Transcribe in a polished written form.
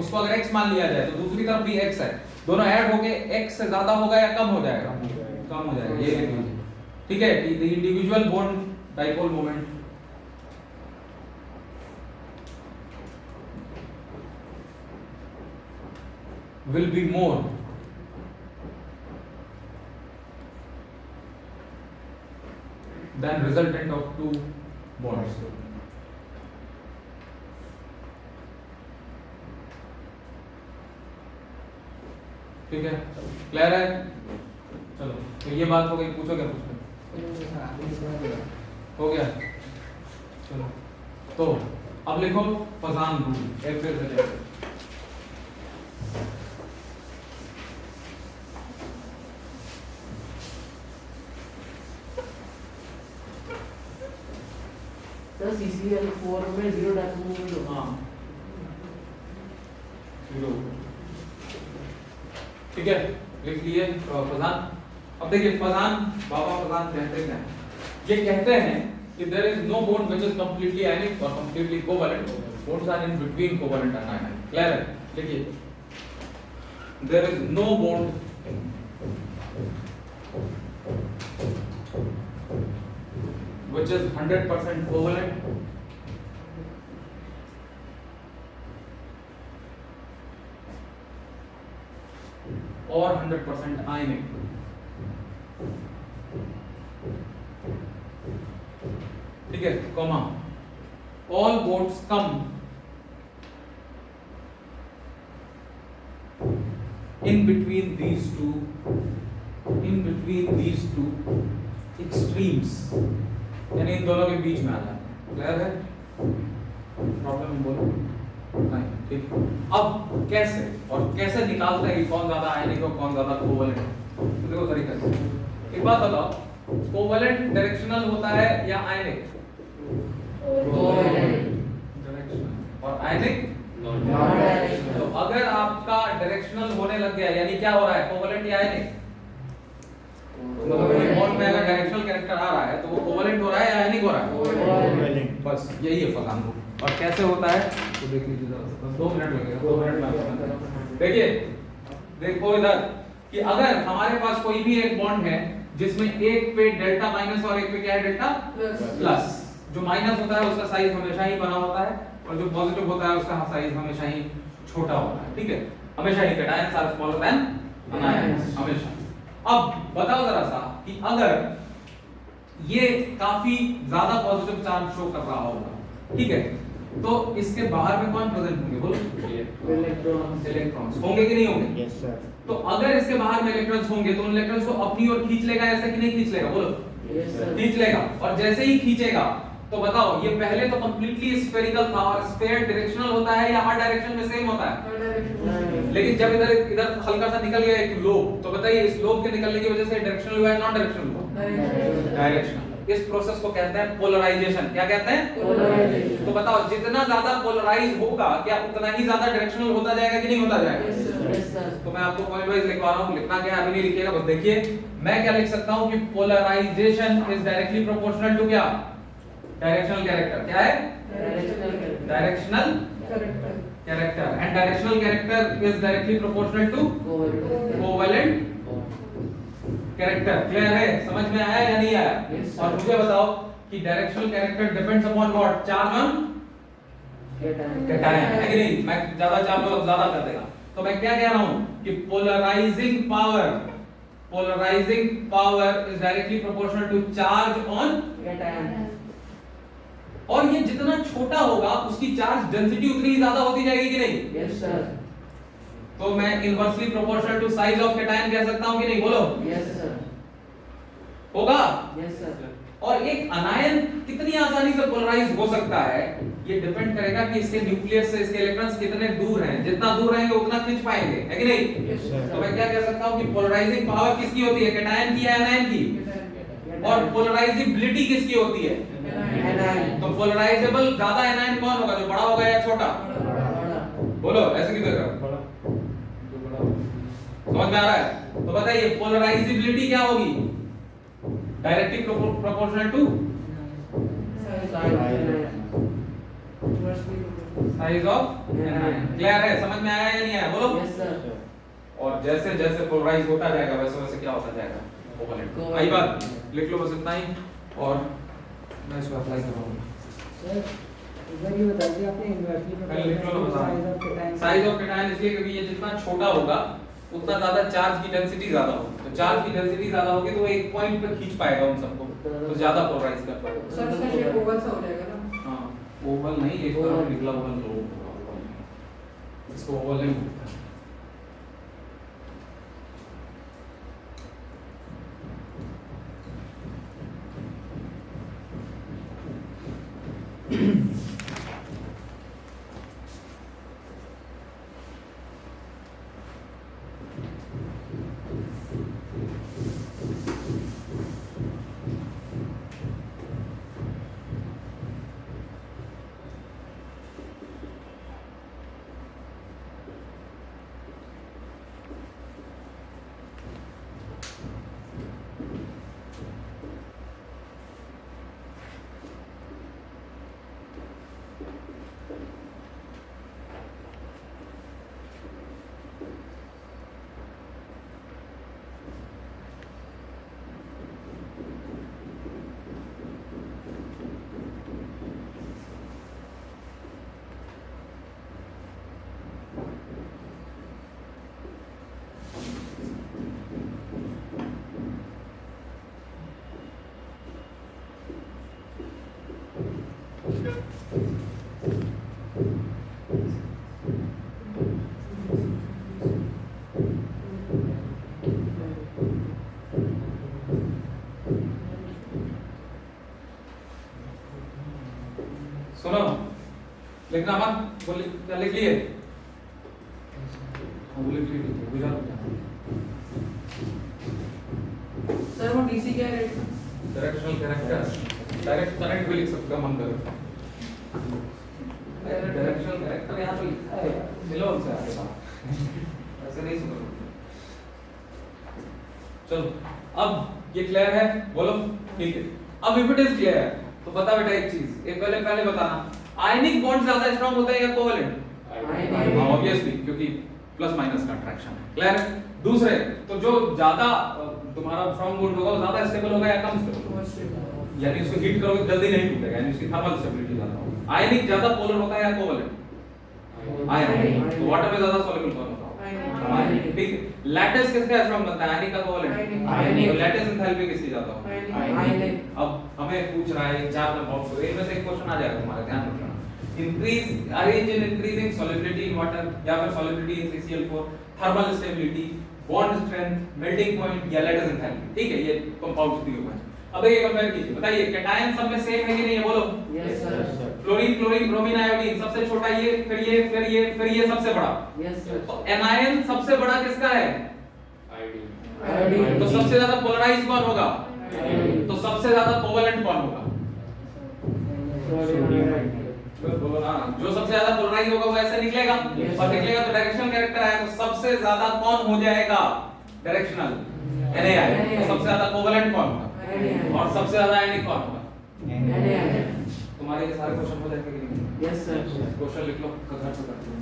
उसको अगर x मान लिया जाए तो दूसरी तरफ भी x है, दोनों ऐड होके x से ज्यादा होगा या कम हो जाएगा? कम हो जाएगा। ये लिख लीजिए, ठीक है। The individual bond dipole moment will be more than resultant of two bonds. ठीक है, क्लियर है? चलो तो ये बात हो गई, पूछो क्या पूछो? हो गया। चलो तो अब लिखो फजान रूल एक फिर से CCl4 में 0 डायपोल। हाँ 0, ठीक है, लिख लिए फजान। अब देखिए फजान, बाबा फजान कहते हैं, ये कहते हैं कि there is no bond which is completely ionic और completely covalent, bonds are in between covalent and ionic. Clear है? देखिए there is no bond which is 100% covalent or 100% ionic. ठीक है, comma, all bonds come in between these two extremes, यानी इन दोनों के बीच में आ जाता है। क्लियर है? प्रॉब्लम बोलो नहीं, ठीक। अब कैसे और कैसे निकालते हैं कि कौन ज्यादा आयनिक और कौन ज्यादा कोवैलेंट? तो देखो तरीका से, एक बात बताओ, कोवैलेंट डायरेक्शनल होता है या आयनिक? Covalent directional. और आयनिक नॉन डायरेक्शनल। तो अगर आपका डायरेक्शनल होने लग गया यानी क्या हो रहा है, कोवैलेंट या आयनिक? बॉन्ड में अगर डायरेक्शनल कैरेक्टर आ रहा है तो वो कोवैलेंट हो रहा है या आयनिक हो रहा है? कोवैलेंट। बस यही है फजान रूल। और कैसे होता है तो देख लीजिए जरा, बस 2 मिनट लगेगा, 2 मिनट में आपको बता दूं। देखिए देखो इधर कि अगर हमारे पास कोई भी एक बॉन्ड है जिसमें एक पे डेल्टा माइनस और एक पे क्या है डेल्टा प्लस, जो माइनस होता है उसका साइज हमेशा ही बड़ा होता है और जो पॉजिटिव होता है उसका साइज हमेशा ही छोटा होता है। ठीक है, हमेशा ही cations are smaller than anions, हमेशा। अब बताओ जरा सा कि अगर ये काफी ज्यादा पॉजिटिव चार्ज शो कर रहा होगा, ठीक है, तो इसके बाहर में कौन प्रेजेंट होंगे? बोलो इलेक्ट्रॉन्स होंगे कि नहीं होंगे? Yes sir. तो अगर इसके बाहर में इलेक्ट्रॉन्स होंगे तो उन इलेक्ट्रॉन्स को अपनी ओर खींच लेगा ऐसा कि नहीं खींच लेगा? बोलो यस सर। खींच लेगा। और जैसे ही खींचेगा तो बताओ, ये पहले तो कंप्लीटली स्फेरिकल था और स्फेयर डायरेक्शनल होता है या हर डायरेक्शन में सेम होता है? लेकिन जब इधर इधर हल्का सा निकल गया एक लोब, तो बताइए इस लोब के निकलने की वजह से डायरेक्शनल हुआ है नॉन डायरेक्शनल हुआ? डायरेक्शनल। इस प्रोसेस को कहते हैं पोलराइजेशन। क्या कहते हैं? पोलराइजेशन। तो बताओ जितना ज्यादा पोलराइज होगा क्या उतना ही ज्यादा डायरेक्शनल होता जाएगा कि नहीं होता जाएगा? Yes sir. तो मैं आपको पॉइंट वाइज लिखवा रहा हूं, लिखना क्या है अभी नहीं लिखिएगा, बस देखिए मैं क्या लिख सकता हूं कि polarisation is directly proportional to क्या? Directional character. क्या है? Directional character. And directional character is directly proportional to covalent character. Clear है? समझ में आया या नहीं आया? Yes, और मुझे बताओ कि directional character depends upon what? Charge on cation, है कि नहीं? मैं ज्यादा चार्ज हो ज्यादा कर देगा। तो मैं क्या कह रहा हूं कि polarising power is directly proportional to charge on cation. और ये जितना छोटा होगा उसकी चार्ज डेंसिटी उतनी ही ज्यादा होती जाएगी कि नहीं? Yes sir. तो मैं inversely proportional to size of cation कह सकता हूं कि नहीं? बोलो यस सर। होगा। Yes sir. और एक अनायन कितनी आसानी से पोलराइज हो सकता है ये डिपेंड करेगा कि इसके न्यूक्लियस से इसके इलेक्ट्रॉन्स कितने दूर हैं। जितना दूर रहेंगे उतना खींच पाएंगे, है कि नहीं? Yes sir. तो मैं क्या कह सकता हूं कि पोलराइजिंग पावर किसकी होती है? कैटायन की या एनायन की? और पोलराइजेबिलिटी किसकी होती है? एनायन। तो पोलराइजेबल ज्यादा एनायन कौन होगा, जो बड़ा होगा या छोटा? बोलो ऐसे क्यों कर रहे हो? समझ में आ रहा है? तो बताइए पोलराइजेबिलिटी क्या होगी? Directly proportional to size of anion. Clear है, समझ में आया या नहीं आया, बोलो। Yes, sir. और जैसे जैसे पोलराइज होता जाएगा वैसे वैसे क्या होता जाएगा, कोवैलेंट। आई बात, लिख लो बस इतना ही, और मैं इसको अप्लाई कर रहा हूँ। सर इधर ये बता दिया आपने इन्वर्सली पहले लिख लो ना, size of cation. Size of cation इसलिए क्योंकि ये जितना छोटा होगा उतना ज्यादा चार्ज की डेंसिटी ज्यादा होगी, तो चार्ज की डेंसिटी ज्यादा होगी तो वो एक पॉइंट पे खींच पाएगा उन सबको, तो ज्यादा पोलराइज कर पाएगा। सर इसका शेप ओवल सा हो जाएगा ना। हां ओवल नहीं, एक तरफ निकला ओवल लो, इसको ओवल नहीं बोलते। सुनो, लिखना मत, बोल क्या लिख लिए? हाँ वो लिख लिए, बुझा लो। सर वो डीसी क्या है? डायरेक्शनल कैरेक्टर, डायरेक्ट करंट भी लिख सकते हो मन करो। डायरेक्शनल कैरेक्टर यहाँ पे लिखा है, मिलो उनसे आगे बात, ऐसे नहीं सुनो। चलो, अब ये क्लियर है, बोलो ठीक है। अब इफ इट इज क्लियर तो बता बेटा एक चीज, एक पहले बताना, आयनिक बॉन्ड ज्यादा स्ट्रांग होता है या कोवैलेंट? Ionic. ऑब्वियसली, क्योंकि प्लस माइनस का अट्रैक्शन है। क्लियर है? दूसरे तो जो ज्यादा तुम्हारा स्ट्रांग बॉन्ड होगा वो ज्यादा स्टेबल होगा या कम स्टेबल होगा? यानी उसको हीट करोगे जल्दी नहीं टूटेगा, यानी उसकी थर्मल स्टेबिलिटी ज्यादा होगी। आयनिक ज्यादा पोलर होता है या कोवैलेंट? आयनिक। तो वाटर में ज्यादा सॉल्युबल कौन होता है? आयनिक। ठीक है। लैटिस किसका स्ट्रांग बनता है, आयनिक का कोवैलेंट? आयनिक। तो लैटिस एंथैल्पी किसकी ज्यादा होगी? Ionic. अब हमें पूछ रहा है चार बॉक्स हो, इनमें से एक क्वेश्चन आ जाएगा तुम्हारे ध्यान रखना। Increase arrange in increasing solubility in water या फिर सॉल्युबिलिटी इन CCl4, thermal stability, bond strength, melting point या लैटिस एंथैल्पी। ठीक है, ये कंपाउंड्स दिए हुए हैं। अब ये कंपेयर कीजिए, बताइए कैटायन सब में सेम है कि नहीं है, बोलो। Yes, sir. Fluorine, chlorine, bromine, iodine सबसे छोटा ये, फिर ये, फिर ये, फिर ये सबसे बड़ा। Yes, sir. तो एनायन सबसे बड़ा किसका है? Iodine. तो सबसे ज्यादा पोलराइज कौन होगा? Iodine. तो सबसे ज्यादा कोवैलेंट कौन होगा? बोलो ना, जो सबसे ज्यादा पोलराइज होगा वो ऐसे निकलेगा, Yes, और sir. निकलेगा तो डायरेक्शनल कैरेक्टर आएगा, तो सबसे ज्यादा कौन हो जाएगा डायरेक्शनल? NaI। तो सबसे ज्यादा कोवैलेंट कौन होगा? NaI। और सबसे ज्यादा आयनिक कौन होगा? NaI. तुम्हारे ये सारे क्वेश्चन हो जाएंगे कि नहीं? Yes, sir. क्वेश्चन लिख लो, घर से करते हैं।